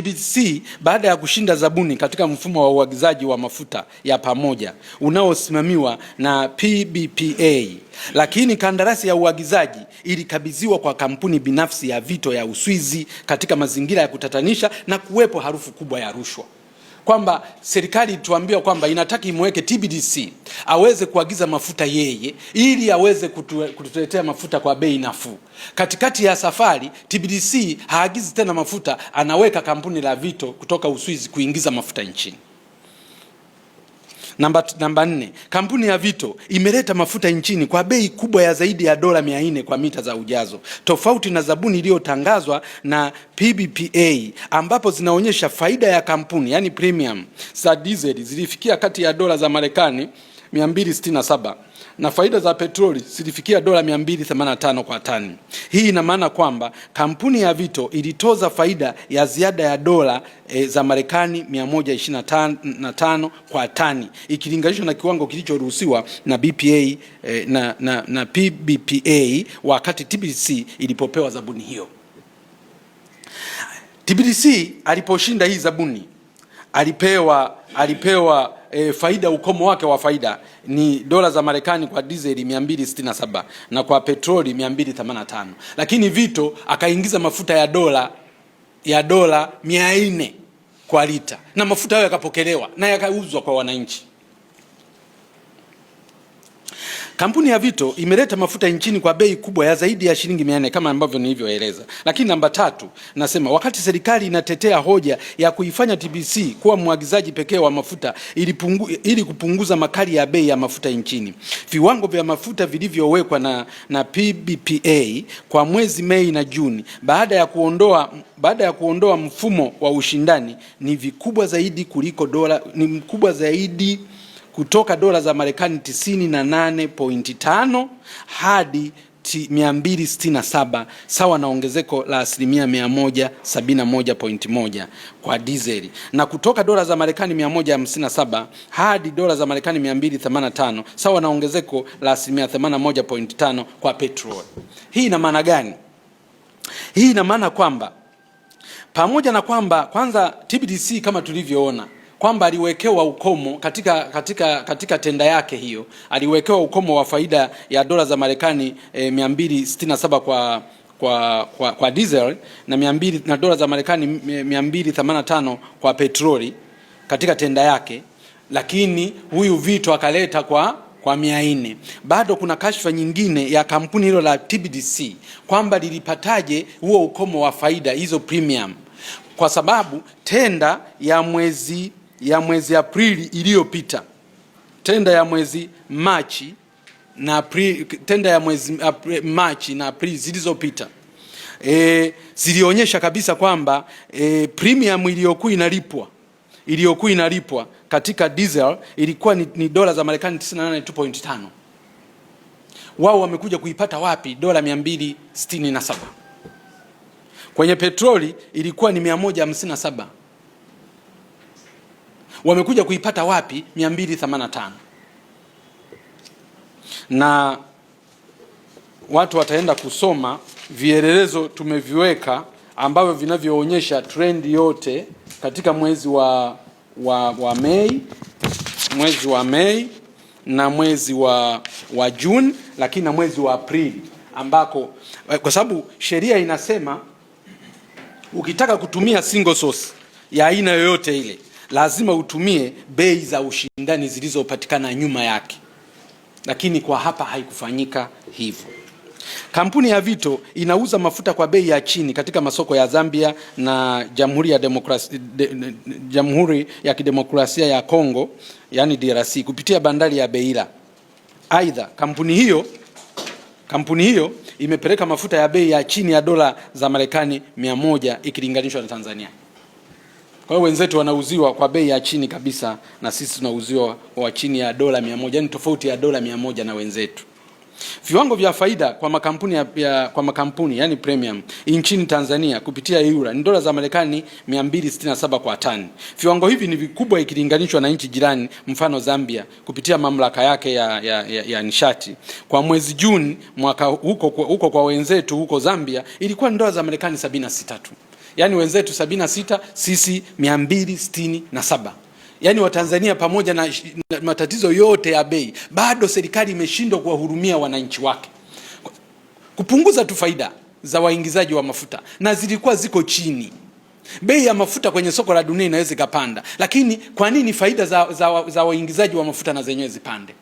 TPDC baada ya kushinda zabuni katika mfumo wa uagizaji wa mafuta ya pamoja unaosimamiwa na PBPA, lakini kandarasi ya uagizaji ilikabidhiwa kwa kampuni binafsi ya Vito ya Uswizi katika mazingira ya kutatanisha na kuwepo harufu kubwa ya rushwa. Kwamba serikali tuambiwa kwamba inataka imweke TPDC aweze kuagiza mafuta yeye ili aweze kutuletea mafuta kwa bei nafuu. Katikati ya safari TPDC haagizi tena mafuta, anaweka kampuni la Vito kutoka Uswizi kuingiza mafuta nchini. Namba 4, kampuni ya Vito imeleta mafuta nchini kwa bei kubwa ya zaidi ya dola 400 kwa mita za ujazo, tofauti na zabuni iliyotangazwa na PBPA ambapo zinaonyesha faida ya kampuni yani premium za diesel zilifikia kati ya dola za Marekani 267 na faida za petroli zilifikia dola 285 kwa tani. Hii ina maana kwamba kampuni ya Vito ilitoza faida ya ziada ya dola za Marekani 125 kwa tani ikilinganishwa na kiwango kilichoruhusiwa na BPA na PBPA wakati TPDC ilipopewa zabuni hiyo. TPDC aliposhinda hii zabuni alipewa faida, ukomo wake wa faida ni dola za Marekani kwa diesel 267 na kwa petroli 285, lakini Vito akaingiza mafuta ya dola 400 kwa lita na mafuta hayo yakapokelewa na yakauzwa kwa wananchi. Kampuni ya Vito imeleta mafuta nchini kwa bei kubwa ya zaidi ya shilingi 400 kama ambavyo nilivyoeleza. Lakini namba 3 nasema wakati serikali inatetea hoja ya kuifanya TPDC kuwa mwagizaji pekee wa mafuta ili kupunguza makali ya bei ya mafuta nchini, viwango vya mafuta vilivyowekwa na PBPA kwa mwezi Mei na Juni baada ya kuondoa mfumo wa ushindani ni vikubwa zaidi kutoka dola za Marekani 98.5 hadi 267 sawa na ongezeko la 171.1 kwa dizeli, na kutoka dola za Marekani 157 hadi dola za Marekani 285 sawa na ongezeko la 81.5 kwa petroli. Hii ina maana gani? Hii ina maana kwamba pamoja na kwamba kwanza TPDC kama tulivyoona kwamba aliwekewa ukomo katika tenda yake hiyo, aliwekewa ukomo wa faida ya dola za Marekani 267 kwa diesel na dola za Marekani 285 kwa petroli katika tenda yake, lakini huyu Vito akaleta kwa 400. Bado kuna kashfa nyingine ya kampuni hilo la TPDC kwamba lilipataje huo ukomo wa faida hizo premium, kwa sababu tenda ya mwezi Aprili iliyopita, tenda ya mwezi Machi na Aprili zilizopita zilionyesha kabisa kwamba premium iliyokuwa inalipwa katika diesel ilikuwa ni dola za Marekani 98.5. Wao wamekuja kuipata wapi? Dola 267. Kwenye petroli ilikuwa ni 157. Wamekuja kuipata wapi? 285. Na watu wataenda kusoma vielelezo tumeviweka ambavyo vinavyoonyesha trend yote katika mwezi wa Mei na mwezi wa Juni, lakini na mwezi wa Aprili, ambako kwa sababu sheria inasema ukitaka kutumia single source ya aina yoyote ile lazima utumie bei za ushindani zilizopatikana nyuma yake, lakini kwa hapa haikufanyika hivyo. Kampuni ya Vito inauza mafuta kwa bei ya chini katika masoko ya Zambia na Jamhuri ya Kidemokrasia ya Kongo yani DRC kupitia bandari ya Beira. Aidha, kampuni hiyo imepeleka mafuta ya bei ya chini ya dola za Marekani 100 ikilinganishwa na Tanzania. Kwa hiyo wenzetu wanauziwa kwa bei ya chini kabisa na sisi tunauziwa kwa chini ya dola 100, yani tofauti ya dola 100 na wenzetu. Viwango vya faida kwa makampuni yani premium nchini Tanzania kupitia EURA ni dola za Marekani 267 kwa tani. Viwango hivi ni vikubwa ikilinganishwa na nchi jirani, mfano Zambia kupitia mamlaka yake ya nishati. Kwa mwezi Juni mwaka huko kwa wenzetu huko Zambia ilikuwa ni dola za Marekani 76 tu. Yaani wenzetu 76, sisi 267. Yaani Watanzania pamoja na matatizo yote ya bei, bado serikali imeshindwa kuwahurumia wananchi wake. Kupunguza tu faida za waingizaji wa mafuta, na zilikuwa ziko chini. Bei ya mafuta kwenye soko la dunia inaweza ikapanda, lakini kwa nini faida za waingizaji wa mafuta na zenyewe zipande?